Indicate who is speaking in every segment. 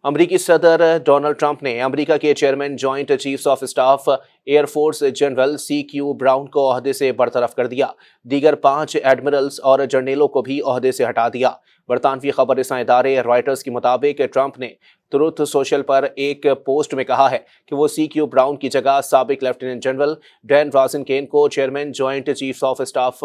Speaker 1: अमरीकी सदर Donald Trump ने अमेरिका के chairman joint chiefs of staff air force general CQ brown को ओहदे से बरतरफ कर दिया। दीगर 5 एडमिरल्स और जनरलों को भी ओहदे से हटा दिया। बरतानवी खबररसां इदारे रॉयटर्स के मुताबिक ट्रंप ने ट्रुथ सोशल पर एक पोस्ट में कहा है कि वो CQ ब्राउन की जगह साबिक लेफ्टिनेंट जनरल डैन रोज़नकेन को chairman joint chiefs of staff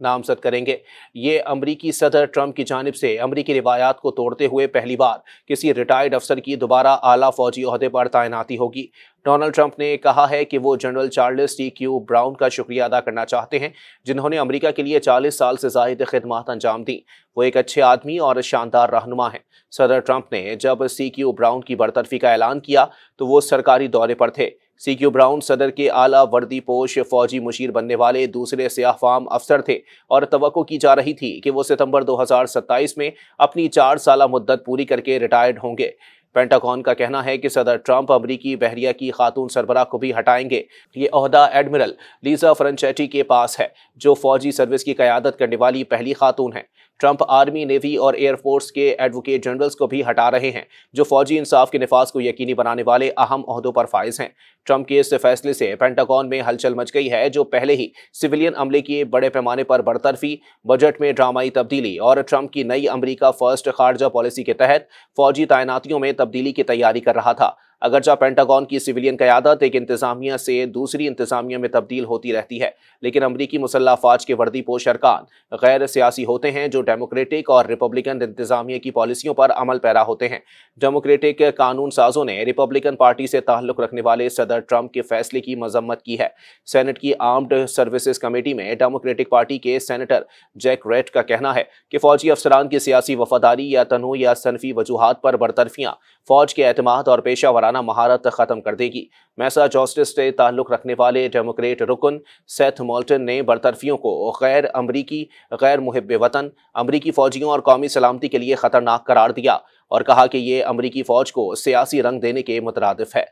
Speaker 1: नामजद करेंगे। ये अमरीकी सदर ट्रंप की जानिब से अमरीकी रिवायात को तोड़ते हुए पहली बार किसी रिटायर्ड अफसर की दोबारा आला फौजी ओहदे पर तैनाती होगी। डोनाल्ड ट्रंप ने कहा है कि वो जनरल चार्ल्स CQ ब्राउन का शुक्रिया अदा करना चाहते हैं, जिन्होंने अमेरिका के लिए 40 साल से ज़ायद खिदमत अंजाम दी। वो एक अच्छे आदमी और शानदार रहनुमा हैं। सदर ट्रंप ने जब CQ ब्राउन की बरतरफी का ऐलान किया तो वो सरकारी दौरे पर थे। CQ ब्राउन सदर के आला वर्दी पोश फौजी मुशीर बनने वाले दूसरे सियाह-फाम अफसर थे और तवक्को की जा रही थी कि वो सितंबर 2027 में अपनी 4 साला मुद्दत पूरी करके रिटायर्ड होंगे। पेंटागन का कहना है कि सदर ट्रंप अमरीकी बहरिया की खातून सरबराह को भी हटाएंगे। ये ओहदा एडमिरल लीजा फ्रेंचेटी के पास है, जो फौजी सर्विस की क़यादत करने वाली पहली खातून हैं। ट्रंप आर्मी, नेवी और एयरफोर्स के एडवोकेट जनरल्स को भी हटा रहे हैं, जो फौजी इंसाफ के निफाज को यकीनी बनाने वाले अहम ओहदों पर फाइज हैं। ट्रंप के इस फैसले से पेंटागन में हलचल मच गई है, जो पहले ही सिविलियन अमले की बड़े पैमाने पर बरतरफी, बजट में ड्रामाई तब्दीली और ट्रंप की नई अमरीका फर्स्ट खारजा पॉलिसी के तहत फौजी तैनातियों में तब्दीली की तैयारी कर रहा था। अगरचा पेंटागन की सिविलियन क़यादत एक इंतजामिया से दूसरी इंतजामिया में तब्दील होती रहती है, लेकिन अमरीकी मुसल्लह फ़ौज के वर्दी पोश अरकान गैर सियासी होते हैं, जो डेमोक्रेटिक और रिपब्लिकन इंतजामिया की पॉलिसियों पर अमल पैरा होते हैं। डेमोक्रेटिक कानून साजों ने रिपब्लिकन पार्टी से ताल्लुक़ रखने वाले सदर ट्रंप के फैसले की मजम्मत की है। सेनेट की आर्म्ड सर्विसेज कमेटी में डेमोक्रेटिक पार्टी के सेनेटर जैक रेड का कहना है कि फौजी अफसरान की सियासी वफादारी या तनूह या सनफी वजूहात पर बरतरफियाँ फौज के एतमाद और पेशा वराना महारत खत्म कर देगी। मैसाचुसेट्स से ताल्लुक़ रखने वाले डेमोक्रेट रुकन सेथ मोल्टन ने बरतरफियों को गैर अमरीकी, गैर मुहिब वतन, अमरीकी फौजियों और कौमी सलामती के लिए खतरनाक करार दिया और कहा कि ये अमरीकी फौज को सियासी रंग देने के मुतरादिफ है।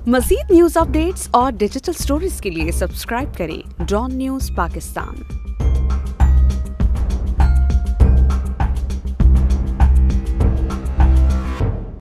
Speaker 2: मज़ीद न्यूज़ अपडेट्स और डिजिटल स्टोरीज के लिए सब्सक्राइब करें डॉन न्यूज़ पाकिस्तान।